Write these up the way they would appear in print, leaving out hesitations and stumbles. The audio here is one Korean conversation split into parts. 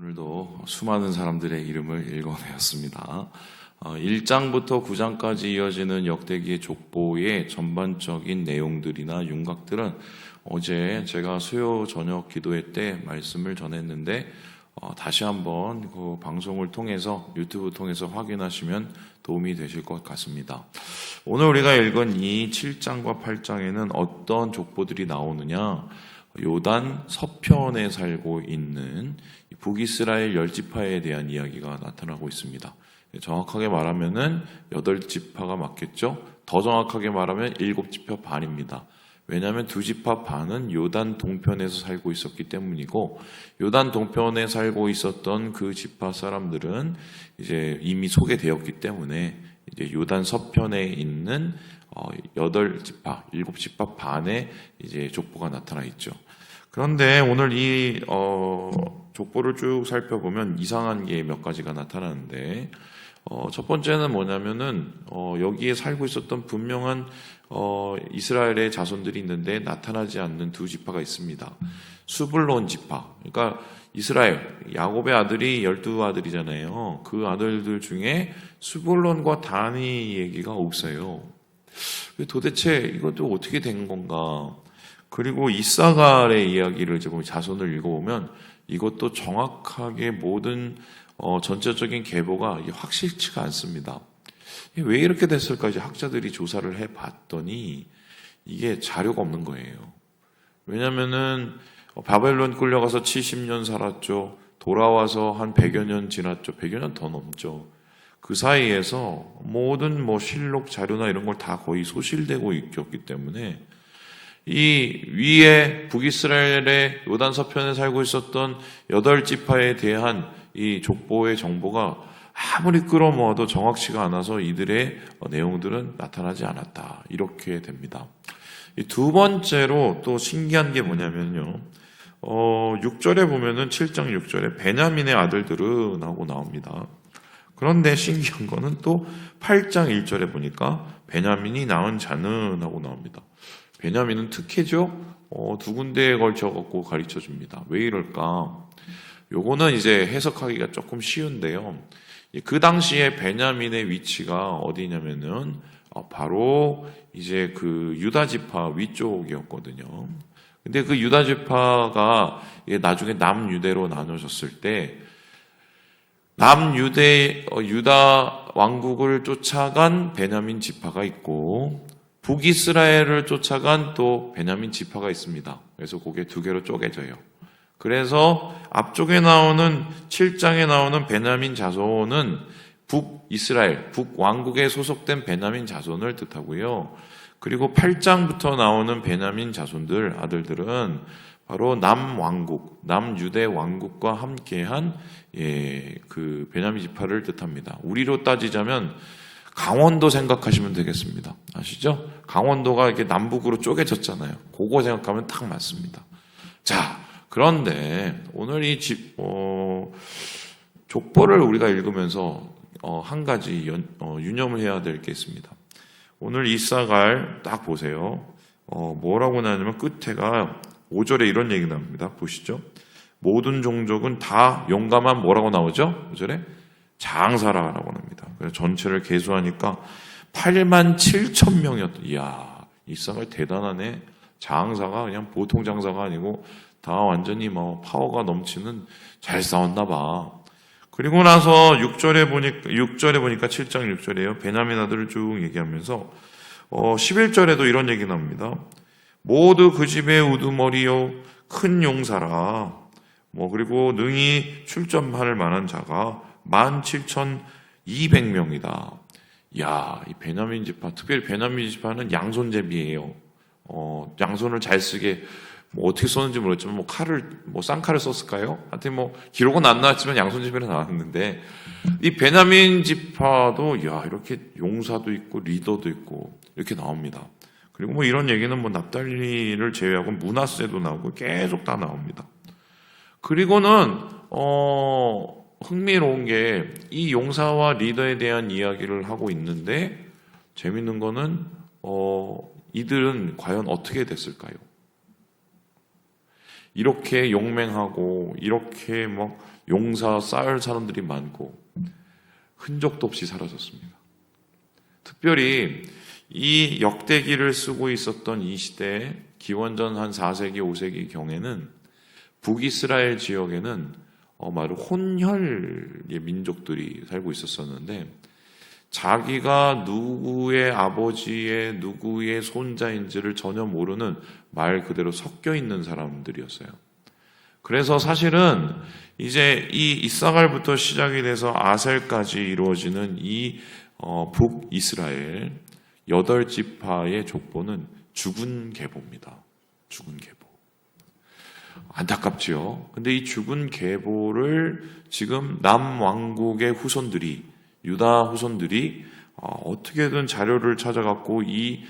오늘도 수많은 사람들의 이름을 읽어내었습니다. 1장부터 9장까지 이어지는 역대기의 족보의 전반적인 내용들이나 윤곽들은 어제 제가 수요 저녁 기도회 때 말씀을 전했는데 다시 한번 그 방송을 통해서 유튜브 통해서 확인하시면 도움이 되실 것 같습니다. 오늘 우리가 읽은 이 7장과 8장에는 어떤 족보들이 나오느냐, 요단 서편에 살고 있는 북이스라엘 10지파에 대한 이야기가 나타나고 있습니다. 정확하게 말하면은 8지파가 맞겠죠? 더 정확하게 말하면 7지파 반입니다. 왜냐하면 2지파 반은 요단 동편에서 살고 있었기 때문이고, 요단 동편에 살고 있었던 그 지파 사람들은 이제 이미 소개되었기 때문에 이제 요단 서편에 있는 8지파, 7지파 반의 이제 족보가 나타나 있죠. 그런데 오늘 이 족보를 쭉 살펴보면 이상한 게 몇 가지가 나타나는데, 첫 번째는 뭐냐면은 여기에 살고 있었던 분명한 이스라엘의 자손들이 있는데 나타나지 않는 2지파가 있습니다. 수불론 지파, 그러니까 이스라엘 야곱의 아들이 12아들이잖아요. 그 아들들 중에 수불론과 단이 얘기가 없어요. 도대체 이것도 어떻게 된 건가? 그리고 이사갈의 이야기를 이제 보면 자손을 읽어보면 이것도 정확하게 모든 전체적인 계보가 확실치가 않습니다. 왜 이렇게 됐을까? 이제 학자들이 조사를 해봤더니 이게 자료가 없는 거예요. 왜냐면은 바벨론 끌려가서 70년 살았죠. 돌아와서 한 100여 년 지났죠. 100여 년 더 넘죠. 그 사이에서 모든 실록 자료나 이런 걸 다 거의 소실되고 있었기 때문에 이 위에 북이스라엘의 요단 서편에 살고 있었던 8지파에 대한 이 족보의 정보가 아무리 끌어모아도 정확치가 않아서 이들의 내용들은 나타나지 않았다. 이렇게 됩니다. 두 번째로 또 신기한 게 뭐냐면요. 6절에 보면은 7장 6절에 베냐민의 아들들은 하고 나옵니다. 그런데 신기한 거는 또 8장 1절에 보니까 베냐민이 낳은 자는 하고 나옵니다. 베냐민은 특혜죠. 두 군데에 걸쳐갖고 가르쳐 줍니다. 왜 이럴까? 요거는 이제 해석하기가 조금 쉬운데요. 그 당시에 베냐민의 위치가 어디냐면은 바로 이제 그 유다 지파 위쪽이었거든요. 근데 그 유다 지파가 나중에 남유대로 나눠졌을 때 유다 왕국을 쫓아간 베냐민 지파가 있고 북이스라엘을 쫓아간 또 베냐민 지파가 있습니다. 그래서 그게 두 개로 쪼개져요. 그래서 앞쪽에 나오는 7장에 나오는 베냐민 자손은 북이스라엘, 북왕국에 소속된 베냐민 자손을 뜻하고요. 그리고 8장부터 나오는 베냐민 자손들, 아들들은 바로 남왕국, 남유대 왕국과 함께한 그 베냐민 지파를 뜻합니다. 우리로 따지자면 강원도 생각하시면 되겠습니다. 아시죠? 강원도가 이렇게 남북으로 쪼개졌잖아요. 그거 생각하면 딱 맞습니다. 자, 그런데 오늘 이 족보를 우리가 읽으면서 한 가지 유념을 해야 될 게 있습니다. 오늘 이사갈 딱 보세요. 뭐라고 나냐면 끝에가 5절에 이런 얘기 나옵니다. 보시죠. 모든 종족은 다 용감한 뭐라고 나오죠? 5절에 장사라라고 합니다. 그래서 전체를 계수하니까 87,000명이었다. 이야, 이사갈 대단하네. 장사가 그냥 보통 장사가 아니고 다 완전히 파워가 넘치는 잘 싸웠나 봐. 그리고 나서 6절에 보니까 7장 6절에요. 베냐민 아들을 쭉 얘기하면서 11절에도 이런 얘기 나옵니다. 모두 그 집의 우두머리요 큰 용사라. 그리고 능히 출전할 만한 자가 17,200명이다. 야, 이 베냐민 지파, 특별히 베냐민 지파는 양손잡이에요. 양손을 잘 쓰게 어떻게 썼는지 모르겠지만 쌍칼을 썼을까요? 하여튼 기록은 안 나왔지만 양손잡이로 나왔는데 이 베냐민 지파도 이렇게 용사도 있고 리더도 있고 이렇게 나옵니다. 그리고 이런 얘기는 납달리를 제외하고 므낫세도 나오고 계속 다 나옵니다. 그리고는 흥미로운 게 이 용사와 리더에 대한 이야기를 하고 있는데 재밌는 거는 이들은 과연 어떻게 됐을까요? 이렇게 용맹하고 이렇게 막 용사 쌓을 사람들이 많고 흔적도 없이 사라졌습니다. 특별히 이 역대기를 쓰고 있었던 이 시대에 기원전 한 4세기, 5세기 경에는 북이스라엘 지역에는 말로 혼혈의 민족들이 살고 있었었는데 자기가 누구의 아버지의 누구의 손자인지를 전혀 모르는 말 그대로 섞여 있는 사람들이었어요. 그래서 사실은 이제 이 이사갈부터 시작이 돼서 아셀까지 이루어지는 이 북이스라엘 8지파의 족보는 죽은 계보입니다. 죽은 계보. 안타깝지요. 근데 이 죽은 계보를 지금 남왕국의 후손들이, 유다 후손들이 어떻게든 자료를 찾아갖고 이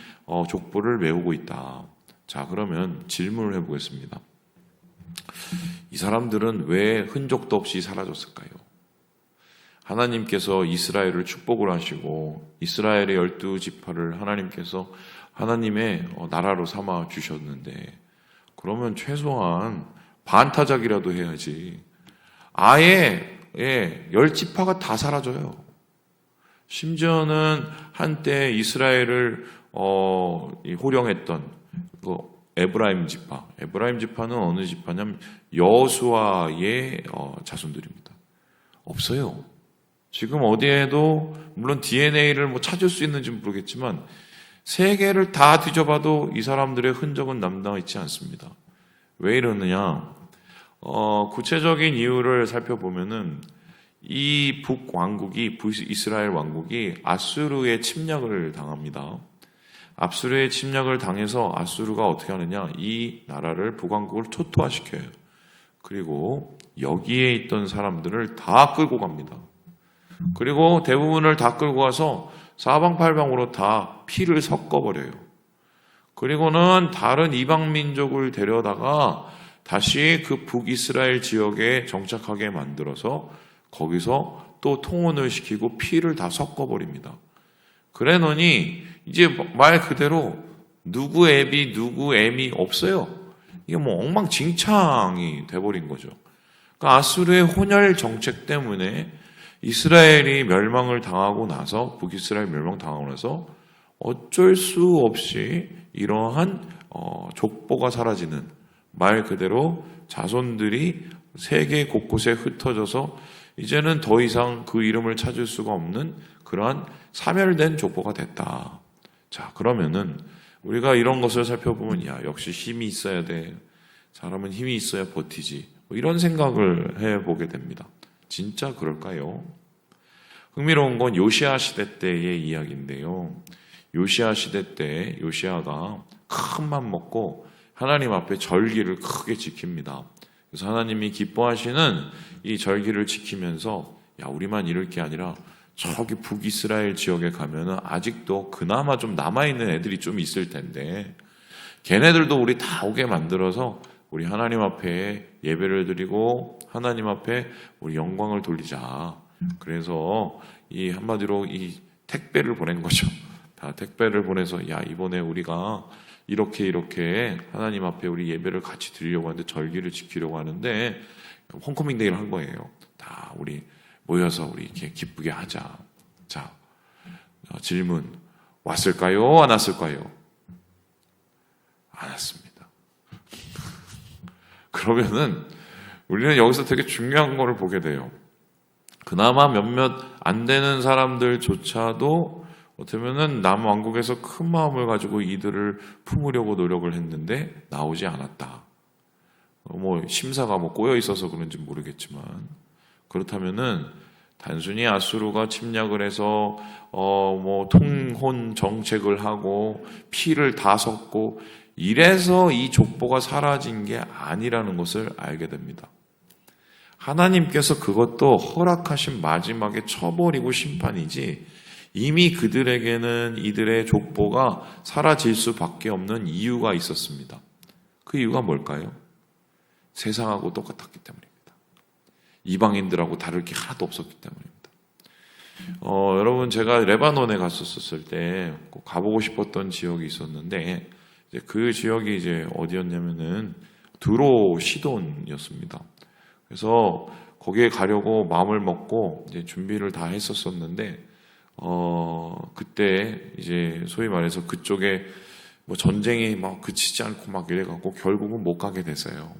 족보를 외우고 있다. 자, 그러면 질문을 해보겠습니다. 이 사람들은 왜 흔적도 없이 사라졌을까요? 하나님께서 이스라엘을 축복을 하시고 이스라엘의 12지파를 하나님께서 하나님의 나라로 삼아 주셨는데 그러면 최소한 반타작이라도 해야지. 아예 10지파가 다 사라져요. 심지어는 한때 이스라엘을 호령했던 그 에브라임 지파는 어느 지파냐면 여수아의 자손들입니다. 없어요. 지금 어디에도 물론 DNA를 뭐 찾을 수 있는지 모르겠지만 세계를 다 뒤져봐도 이 사람들의 흔적은 남아 있지 않습니다. 왜 이러느냐? 구체적인 이유를 살펴보면은 이 북이스라엘 왕국이 아수르의 침략을 당합니다. 아수르의 침략을 당해서 아수르가 어떻게 하느냐? 이 나라를 북왕국을 초토화시켜요. 그리고 여기에 있던 사람들을 다 끌고 갑니다. 그리고 대부분을 다 끌고 가서 사방팔방으로 다 피를 섞어버려요. 그리고는 다른 이방 민족을 데려다가 다시 그 북이스라엘 지역에 정착하게 만들어서 거기서 또 통혼을 시키고 피를 다 섞어버립니다. 그래놓으니 이제 말 그대로 누구 애비 누구 애미 없어요. 이게 뭐 엉망진창이 돼버린 거죠. 그러니까 아수르의 혼혈 정책 때문에 이스라엘이 멸망을 당하고 나서 북이스라엘 멸망 당하고 나서 어쩔 수 없이 이러한 족보가 사라지는 말 그대로 자손들이 세계 곳곳에 흩어져서 이제는 더 이상 그 이름을 찾을 수가 없는 그러한 사멸된 족보가 됐다. 자, 그러면은 우리가 이런 것을 살펴보면 야, 역시 힘이 있어야 돼. 사람은 힘이 있어야 버티지. 뭐 이런 생각을 해보게 됩니다. 진짜 그럴까요? 흥미로운 건 요시아 시대 때의 이야기인데요. 요시아 시대 때 요시아가 큰 맘 먹고 하나님 앞에 절기를 크게 지킵니다. 그래서 하나님이 기뻐하시는 이 절기를 지키면서 야, 우리만 이럴 게 아니라 저기 북이스라엘 지역에 가면은 아직도 그나마 좀 남아있는 애들이 좀 있을 텐데 걔네들도 우리 다 오게 만들어서 우리 하나님 앞에 예배를 드리고 하나님 앞에 우리 영광을 돌리자. 그래서 이 한마디로 이 택배를 보낸 거죠. 다 택배를 보내서 야, 이번에 우리가 이렇게 하나님 앞에 우리 예배를 같이 드리려고 하는데 절기를 지키려고 하는데 홈커밍 데이를 한 거예요. 다 우리 모여서 우리 이렇게 기쁘게 하자. 자, 질문. 왔을까요? 안 왔을까요? 안 왔습니다. 그러면은 우리는 여기서 되게 중요한 거를 보게 돼요. 그나마 몇몇 안 되는 사람들조차도 어쩌면은 남왕국에서 큰 마음을 가지고 이들을 품으려고 노력을 했는데 나오지 않았다. 뭐 심사가 뭐 꼬여 있어서 그런지 모르겠지만 그렇다면은 단순히 아수르가 침략을 해서 뭐 통혼 정책을 하고 피를 다 섞고 이래서 이 족보가 사라진 게 아니라는 것을 알게 됩니다. 하나님께서 그것도 허락하신 마지막에 쳐버리고 심판이지 이미 그들에게는 이들의 족보가 사라질 수밖에 없는 이유가 있었습니다. 그 이유가 뭘까요? 세상하고 똑같았기 때문입니다. 이방인들하고 다를 게 하나도 없었기 때문입니다. 여러분 제가 레바논에 갔었을 때 꼭 가보고 싶었던 지역이 있었는데 이제 그 지역이 이제 어디였냐면은 두로 시돈이었습니다. 그래서 거기에 가려고 마음을 먹고 이제 준비를 다 했었었는데 그때 이제 소위 말해서 그쪽에 뭐 전쟁이 막 그치지 않고 막 이래갖고 결국은 못 가게 됐어요.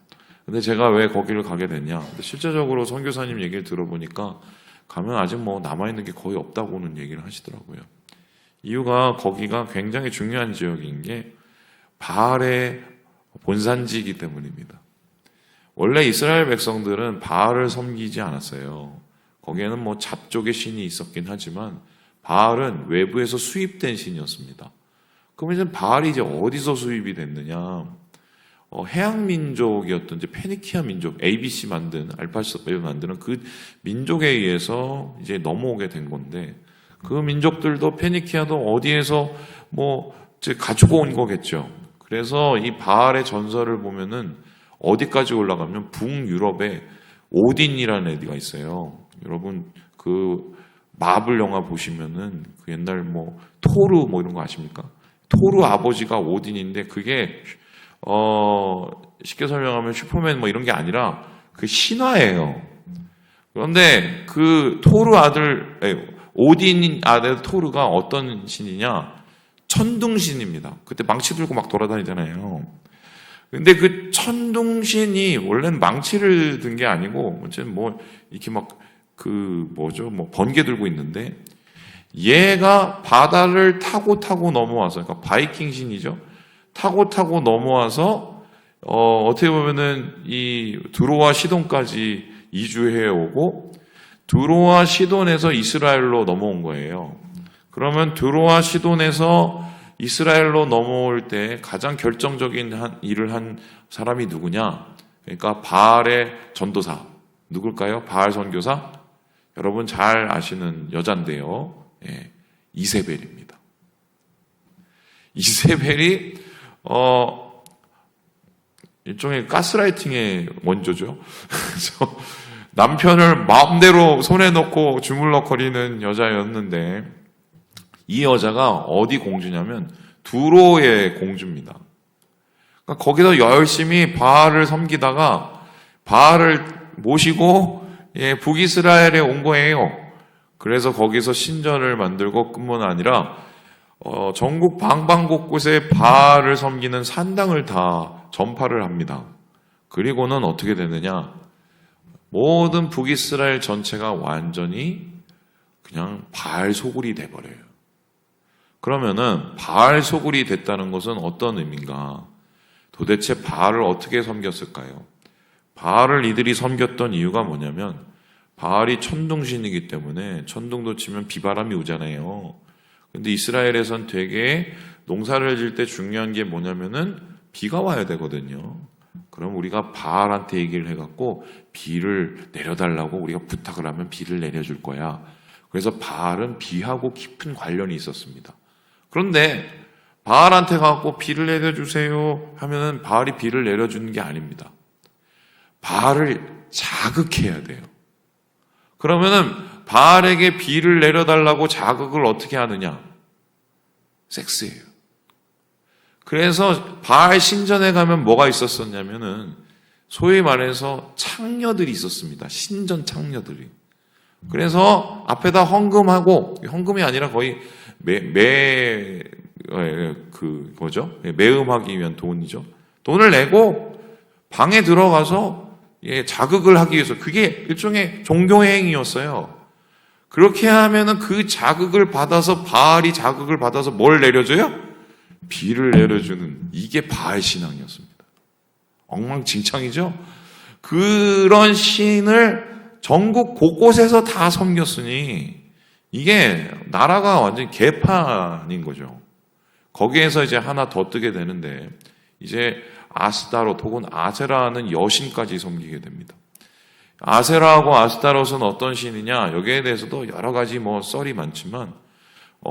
근데 제가 왜 거기를 가게 됐냐? 근데 실제적으로 선교사님 얘기를 들어보니까 가면 아직 뭐 남아있는 게 거의 없다고는 얘기를 하시더라고요. 이유가 거기가 굉장히 중요한 지역인 게 바알의 본산지이기 때문입니다. 원래 이스라엘 백성들은 바알을 섬기지 않았어요. 거기에는 뭐 잡족의 신이 있었긴 하지만 바알은 외부에서 수입된 신이었습니다. 그럼 이제 바알이 이제 어디서 수입이 됐느냐? 해양 민족이었던 이제 페니키아 민족, ABC 만든 알파벳 만드는 그 민족에 의해서 이제 넘어오게 된 건데 그 민족들도 페니키아도 어디에서 뭐 이제 가지고 온 거겠죠. 그래서 이 바알의 전설을 보면은 어디까지 올라가면 북유럽에 오딘이라는 애가 있어요. 여러분 그 마블 영화 보시면은 그 옛날 뭐 토르 뭐 이런 거 아십니까? 토르 아버지가 오딘인데 그게 쉽게 설명하면 슈퍼맨 뭐 이런 게 아니라 그 신화예요. 그런데 그 토르 오딘 아들 토르가 어떤 신이냐? 천둥신입니다. 그때 망치 들고 막 돌아다니잖아요. 근데 그 천둥신이 원래는 망치를 든 게 아니고 어쨌든 뭐 이렇게 막 그 뭐죠? 뭐 번개 들고 있는데 얘가 바다를 타고 넘어와서 그러니까 바이킹 신이죠. 타고 넘어와서 어떻게 보면은 이 두로와 시돈까지 이주해 오고 두로와 시돈에서 이스라엘로 넘어온 거예요. 그러면 두로와 시돈에서 이스라엘로 넘어올 때 가장 결정적인 일을 한 사람이 누구냐? 그러니까 바알의 전도사. 누굴까요? 바알 선교사? 여러분 잘 아시는 여잔데요. 예, 이세벨입니다. 이세벨이 일종의 가스라이팅의 원조죠. 그래서 남편을 마음대로 손에 넣고 주물럭거리는 여자였는데 이 여자가 어디 공주냐면 두로의 공주입니다. 그러니까 거기서 열심히 바알을 섬기다가 바알을 모시고 북이스라엘에 온 거예요. 그래서 거기서 신전을 만들고 뿐만 아니라 전국 방방곳곳에 바알을 섬기는 산당을 다 전파를 합니다. 그리고는 어떻게 되느냐? 모든 북이스라엘 전체가 완전히 그냥 바알 소굴이 돼버려요. 그러면은 바알 소굴이 됐다는 것은 어떤 의미인가? 도대체 바알을 어떻게 섬겼을까요? 바알을 이들이 섬겼던 이유가 뭐냐면 바알이 천둥신이기 때문에 천둥도 치면 비바람이 오잖아요. 근데 이스라엘에선 되게 농사를 지을 때 중요한 게 뭐냐면은 비가 와야 되거든요. 그럼 우리가 바알한테 얘기를 해갖고 비를 내려달라고 우리가 부탁을 하면 비를 내려줄 거야. 그래서 바알은 비하고 깊은 관련이 있었습니다. 그런데 바알한테 가갖고 비를 내려주세요 하면은 바알이 비를 내려주는 게 아닙니다. 바알을 자극해야 돼요. 그러면은 바알에게 비를 내려달라고 자극을 어떻게 하느냐? 섹스예요. 그래서 바알 신전에 가면 뭐가 있었었냐면은 소위 말해서 창녀들이 있었습니다. 신전 창녀들이. 그래서 앞에다 헌금하고 헌금이 아니라 거의 매음하기 위한 돈이죠. 돈을 내고 방에 들어가서 자극을 하기 위해서 그게 일종의 종교행위였어요. 그렇게 하면은 그 자극을 받아서 바알이 자극을 받아서 뭘 내려줘요? 비를 내려주는 이게 바알 신앙이었습니다. 엉망진창이죠? 그런 신을 전국 곳곳에서 다 섬겼으니 이게 나라가 완전히 개판인 거죠. 거기에서 이제 하나 더 뜨게 되는데 이제 아스타롯 혹은 아세라는 여신까지 섬기게 됩니다. 아세라하고 아스타롯은 어떤 신이냐? 여기에 대해서도 여러 가지 썰이 많지만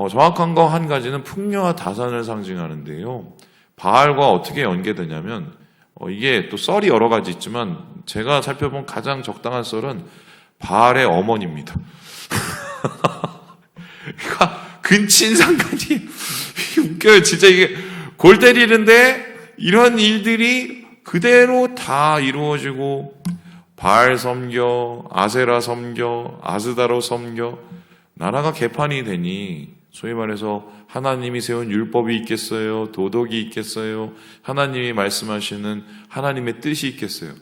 정확한 거 한 가지는 풍요와 다산을 상징하는데요. 바알과 어떻게 연계되냐면 이게 또 썰이 여러 가지 있지만 제가 살펴본 가장 적당한 썰은 바알의 어머니입니다. 그러니까 근친상간이 웃겨요. 진짜 이게 골 때리는데 이런 일들이 그대로 다 이루어지고 바알 섬겨, 아세라 섬겨, 아스다로 섬겨 나라가 개판이 되니 소위 말해서 하나님이 세운 율법이 있겠어요? 도덕이 있겠어요? 하나님이 말씀하시는 하나님의 뜻이 있겠어요?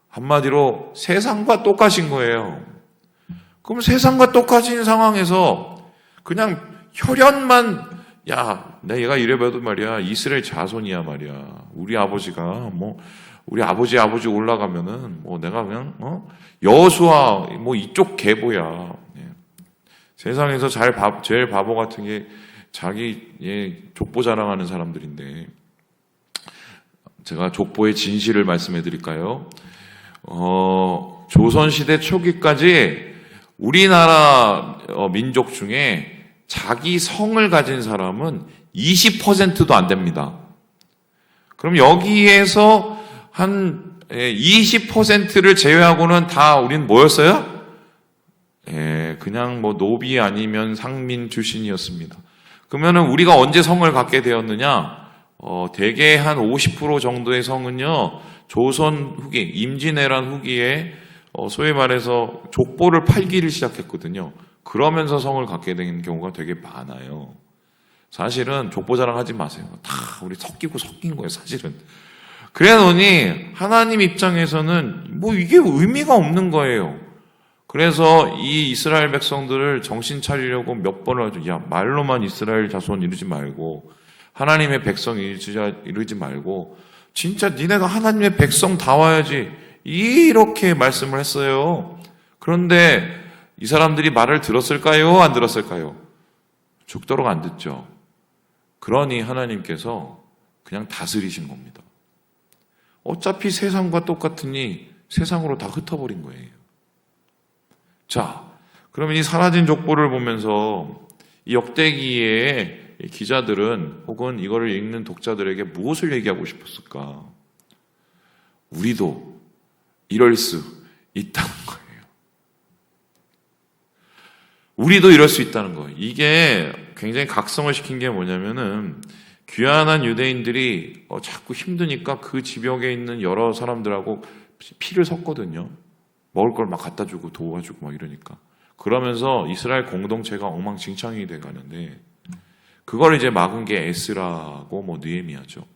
한마디로 세상과 똑같은 거예요. 그럼 세상과 똑같은 상황에서 그냥 혈연만 내가 이래봐도 말이야 이스라엘 자손이야 말이야. 우리 아버지가 우리 아버지 올라가면은 내가 그냥 여호수아 이쪽 계보야. 세상에서 제일 바보 같은 게 자기 족보 자랑하는 사람들인데 제가 족보의 진실을 말씀해 드릴까요? 조선시대 초기까지 우리나라 민족 중에 자기 성을 가진 사람은 20%도 안 됩니다. 그럼 여기에서 한 20%를 제외하고는 다 우린 뭐였어요? 그냥 노비 아니면 상민 출신이었습니다. 그러면은 우리가 언제 성을 갖게 되었느냐? 대개 한 50% 정도의 성은요, 조선 후기, 임진왜란 후기에 소위 말해서 족보를 팔기를 시작했거든요. 그러면서 성을 갖게 된 경우가 되게 많아요. 사실은 족보 자랑하지 마세요. 다 우리 섞인 거예요, 사실은. 그래 놓니 하나님 입장에서는 이게 의미가 없는 거예요. 그래서 이 이스라엘 백성들을 정신 차리려고 몇 번을 하죠. 말로만 이스라엘 자손 이루지 말고 하나님의 백성 이루지 말고 진짜 니네가 하나님의 백성 다 와야지 이렇게 말씀을 했어요. 그런데 이 사람들이 말을 들었을까요? 안 들었을까요? 죽도록 안 듣죠. 그러니 하나님께서 그냥 다스리신 겁니다. 어차피 세상과 똑같으니 세상으로 다 흩어버린 거예요. 자, 그러면 이 사라진 족보를 보면서 이 역대기의 기자들은 혹은 이거를 읽는 독자들에게 무엇을 얘기하고 싶었을까? 우리도 이럴 수 있다는 거예요. 우리도 이럴 수 있다는 거예요. 이게 굉장히 각성을 시킨 게 뭐냐면은 귀환한 유대인들이 자꾸 힘드니까 그 지역에 있는 여러 사람들하고 피를 섞거든요. 먹을 걸 막 갖다 주고 도와주고 막 이러니까. 그러면서 이스라엘 공동체가 엉망진창이 돼 가는데 그걸 이제 막은 게 에스라고 느헤미야죠.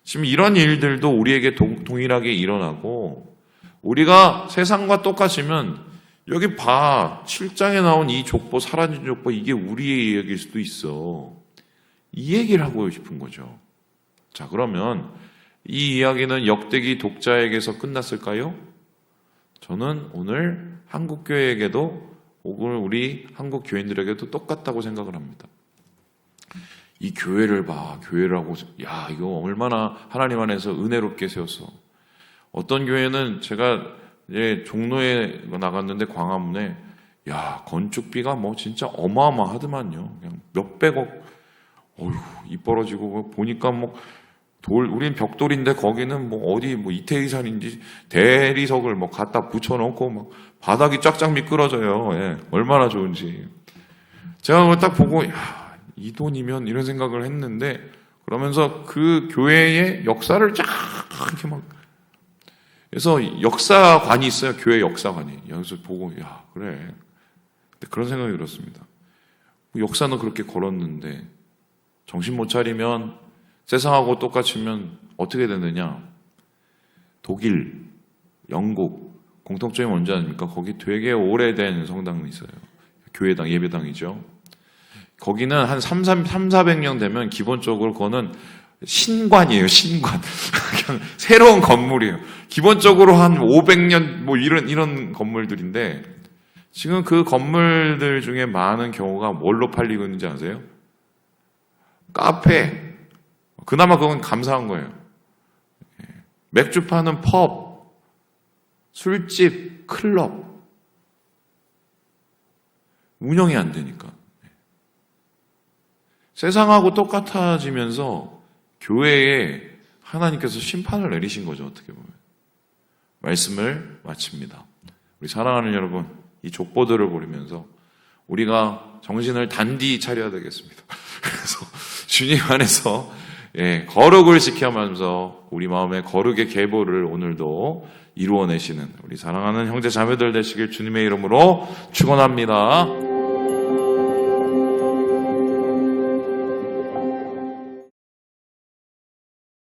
지금 이런 일들도 우리에게 동일하게 일어나고 우리가 세상과 똑같으면 여기 7장에 나온 이 족보, 사라진 족보 이게 우리의 이야기일 수도 있어. 이 얘기를 하고 싶은 거죠. 자, 그러면 이 이야기는 역대기 독자에게서 끝났을까요? 저는 오늘 한국교회에게도 혹은 우리 한국 교인들에게도 똑같다고 생각을 합니다. 이 교회를 봐, 교회라고 이거 얼마나 하나님 안에서 은혜롭게 세웠어. 어떤 교회는 제가 이제 종로에 나갔는데 광화문에 건축비가 진짜 어마어마하더만요. 그냥 몇백억. 입 벌어지고 보니까 우린 벽돌인데 거기는 어디 이태리산인지 대리석을 갖다 붙여놓고 바닥이 쫙쫙 미끄러져요. 예, 얼마나 좋은지. 제가 딱 보고 이 돈이면 이런 생각을 했는데 그러면서 그 교회의 역사를 쫙 이렇게 그래서 역사관이 있어요. 교회 역사관이. 여기서 보고 그래. 그런 생각이 들었습니다. 역사는 그렇게 걸었는데 정신 못 차리면 세상하고 똑같으면 어떻게 되느냐? 독일, 영국 공통점이 뭔지 아닙니까? 거기 되게 오래된 성당이 있어요. 교회당, 예배당이죠. 거기는 한 400년 되면 기본적으로 그거는 신관이에요. 신관. 그냥 새로운 건물이에요. 기본적으로 한 500년 이런 건물들인데 지금 그 건물들 중에 많은 경우가 뭘로 팔리고 있는지 아세요? 카페. 그나마 그건 감사한 거예요. 맥주 파는 펍, 술집, 클럽. 운영이 안 되니까. 세상하고 똑같아지면서 교회에 하나님께서 심판을 내리신 거죠. 어떻게 보면. 말씀을 마칩니다. 우리 사랑하는 여러분, 이 족보들을 보면서 우리가 정신을 단디 차려야 되겠습니다. 그래서 주님 안에서 거룩을 지켜면서 우리 마음의 거룩의 계보를 오늘도 이루어내시는 우리 사랑하는 형제 자매들 되시길 주님의 이름으로 축원합니다.